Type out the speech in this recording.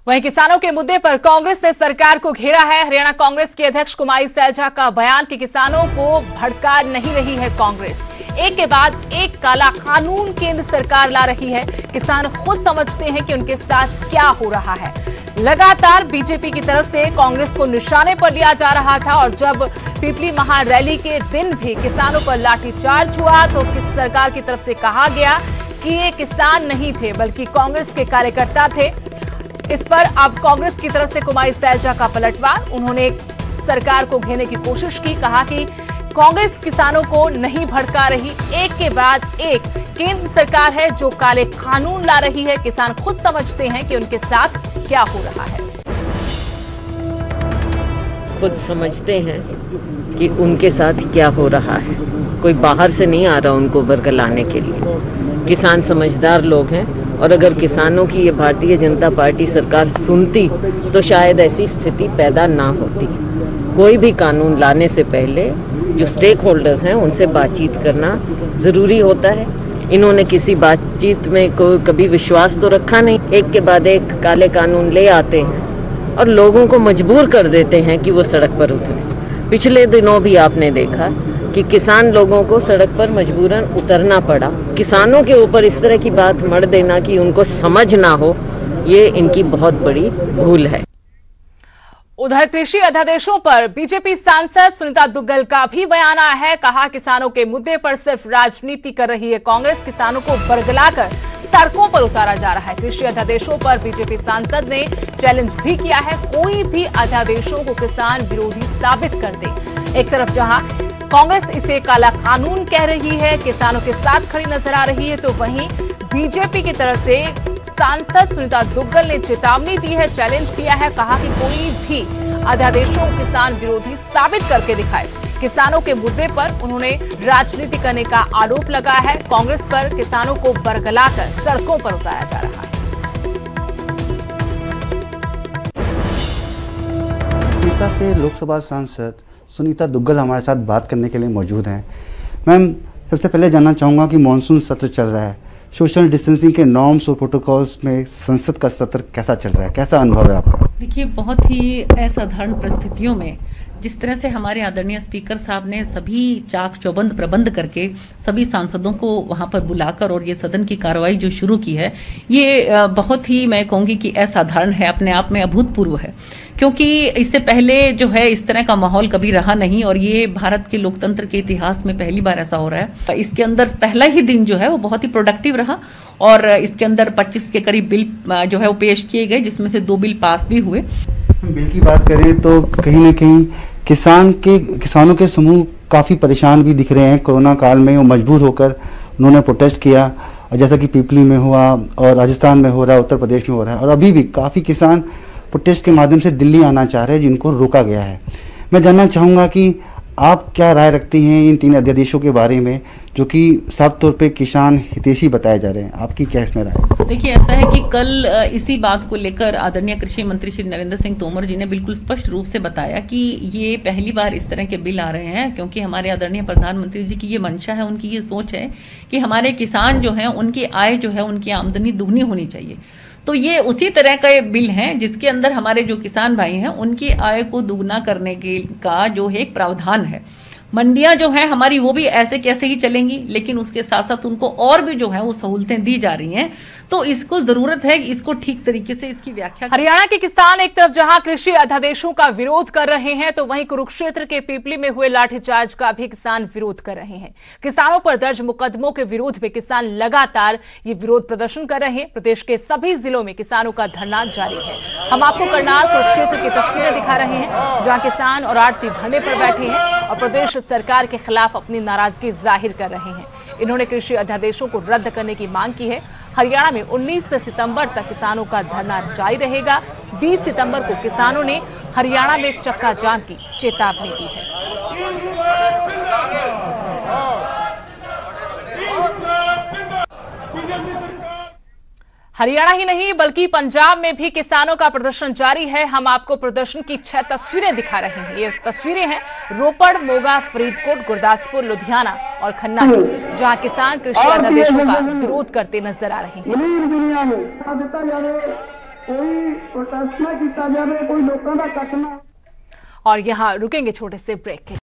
वहीं किसानों के मुद्दे पर कांग्रेस ने सरकार को घेरा है। हरियाणा कांग्रेस के अध्यक्ष कुमारी सैलजा का बयान कि किसानों को भड़का नहीं रही है कांग्रेस, एक के बाद एक काला कानून केंद्र सरकार ला रही है। किसान खुद समझते हैं कि उनके साथ क्या हो रहा है। लगातार बीजेपी की तरफ से कांग्रेस को निशाने पर लिया जा रहा था और जब पिपली महारैली के दिन भी किसानों पर लाठीचार्ज हुआ तो सरकार की तरफ से कहा गया कि ये किसान नहीं थे बल्कि कांग्रेस के कार्यकर्ता थे। इस पर अब कांग्रेस की तरफ से कुमारी सैलजा का पलटवार। उन्होंने सरकार को घेरने की कोशिश की, कहा कि कांग्रेस किसानों को नहीं भड़का रही, एक के बाद एक केंद्र सरकार है जो काले कानून ला रही है। किसान खुद समझते हैं कि उनके साथ क्या हो रहा है। खुद समझते हैं कि उनके साथ क्या हो रहा है। कोई बाहर से नहीं आ रहा उनको बरगलाने के लिए। किसान समझदार लोग हैं और अगर किसानों की ये भारतीय जनता पार्टी सरकार सुनती तो शायद ऐसी स्थिति पैदा ना होती। कोई भी कानून लाने से पहले जो स्टेक होल्डर्स हैं उनसे बातचीत करना ज़रूरी होता है। इन्होंने किसी बातचीत में कभी विश्वास तो रखा नहीं। एक के बाद एक काले कानून ले आते हैं और लोगों को मजबूर कर देते हैं कि वो सड़क पर उतरे। पिछले दिनों भी आपने देखा कि किसान लोगों को सड़क पर मजबूरन उतरना पड़ा। किसानों के ऊपर इस तरह की बात मढ़ देना कि उनको समझ ना हो, ये इनकी बहुत बड़ी भूल है। उधर कृषि अध्यादेशों पर बीजेपी सांसद सुनीता दुग्गल का भी बयान आया है। कहा किसानों के मुद्दे पर सिर्फ राजनीति कर रही है कांग्रेस, किसानों को बरगलाकर सड़कों पर उतारा जा रहा है। कृषि अध्यादेशों पर बीजेपी सांसद ने चैलेंज भी किया है, कोई भी अध्यादेशों को किसान विरोधी साबित कर दे। एक तरफ जहां कांग्रेस इसे काला कानून कह रही है, किसानों के साथ खड़ी नजर आ रही है, तो वहीं बीजेपी की तरफ से सांसद सुनीता दुग्गल ने चेतावनी दी है, चैलेंज किया है। कहा कि कोई भी अध्यादेशों को किसान विरोधी साबित करके दिखाए। किसानों के मुद्दे पर उन्होंने राजनीति करने का आरोप लगाया है। कांग्रेस पर किसानों को बरगलाकर सड़कों पर उतारा जा रहा है। उड़ीसा से लोकसभा सांसद सुनीता दुग्गल हमारे साथ बात करने के लिए मौजूद हैं। मैम, सबसे पहले जानना चाहूँगा कि मानसून सत्र चल रहा है, सोशल डिस्टेंसिंग के नॉर्म्स और प्रोटोकॉल्स में संसद का सत्र कैसा चल रहा है, कैसा अनुभव है आपका? देखिए, बहुत ही असाधारण परिस्थितियों में जिस तरह से हमारे आदरणीय स्पीकर साहब ने सभी चाक चौबंद प्रबंध करके सभी सांसदों को वहां पर बुलाकर और ये सदन की कार्रवाई जो शुरू की है, ये बहुत ही मैं कहूंगी कि असाधारण है, अपने आप में अभूतपूर्व है। क्योंकि इससे पहले जो है इस तरह का माहौल कभी रहा नहीं और ये भारत के लोकतंत्र के इतिहास में पहली बार ऐसा हो रहा है। इसके अंदर पहला ही दिन जो है वो बहुत ही प्रोडक्टिव रहा और इसके अंदर 25 के करीब बिल जो है वो पेश किए गए, जिसमें से 2 बिल पास भी हुए। बिल की बात करें तो कहीं ना कहीं किसानों के समूह काफ़ी परेशान भी दिख रहे हैं। कोरोना काल में वो मजबूर होकर उन्होंने प्रोटेस्ट किया, और जैसा कि पिपली में हुआ और राजस्थान में हो रहा है, उत्तर प्रदेश में हो रहा है, और अभी भी काफ़ी किसान प्रोटेस्ट के माध्यम से दिल्ली आना चाह रहे हैं जिनको रोका गया है। मैं जानना चाहूँगा कि आप क्या राय रखती हैं इन 3 अध्यादेशों के बारे में जो कि साफ तौर पे किसान हितैषी बताए जा रहे हैं, आपकी क्या इसमें राय? देखिए, ऐसा है कि कल इसी बात को लेकर आदरणीय कृषि मंत्री श्री नरेंद्र सिंह तोमर जी ने बिल्कुल स्पष्ट रूप से बताया कि ये पहली बार इस तरह के बिल आ रहे हैं, क्योंकि हमारे आदरणीय प्रधानमंत्री जी की ये मंशा है, उनकी ये सोच है कि हमारे किसान जो है उनकी आय जो है, उनकी आमदनी दुगनी होनी चाहिए। तो ये उसी तरह का बिल है जिसके अंदर हमारे जो किसान भाई हैं उनकी आय को दुगना करने का जो है एक प्रावधान है। मंडियां जो है हमारी वो भी ऐसे कैसे ही चलेंगी, लेकिन उसके साथ साथ उनको और भी जो है वो सहूलतें दी जा रही हैं। तो इसको जरूरत है कि इसको ठीक तरीके से इसकी व्याख्या। हरियाणा के किसान एक तरफ जहां कृषि अध्यादेशों का विरोध कर रहे हैं तो वहीं कुरुक्षेत्र के पिपली में हुए लाठीचार्ज का भी किसान विरोध कर रहे हैं। किसानों पर दर्ज मुकदमों के विरोध में किसान लगातार ये विरोध प्रदर्शन कर रहे हैं। प्रदेश के सभी जिलों में किसानों का धरना जारी है। हम आपको करनाल कुरुक्षेत्र की तस्वीरें दिखा रहे हैं जहां किसान और आड़ती धरने पर बैठे हैं और प्रदेश सरकार के खिलाफ अपनी नाराजगी जाहिर कर रहे हैं। इन्होंने कृषि अध्यादेशों को रद्द करने की मांग की है। हरियाणा में 19 सितंबर तक किसानों का धरना जारी रहेगा। 20 सितंबर को किसानों ने हरियाणा में चक्का जाम की चेतावनी दी है। हरियाणा ही नहीं बल्कि पंजाब में भी किसानों का प्रदर्शन जारी है। हम आपको प्रदर्शन की 6 तस्वीरें दिखा रहे हैं। ये तस्वीरें हैं रोपड़, मोगा, फरीदकोट, गुरदासपुर, लुधियाना और खन्ना की, जहां किसान कृषि अध्यादेशों का विरोध करते नजर आ रहे हैं। कोई प्रोटेस्ट ना किया जाए, कोई लोगों का कट ना। और यहाँ रुकेंगे छोटे से ब्रेक के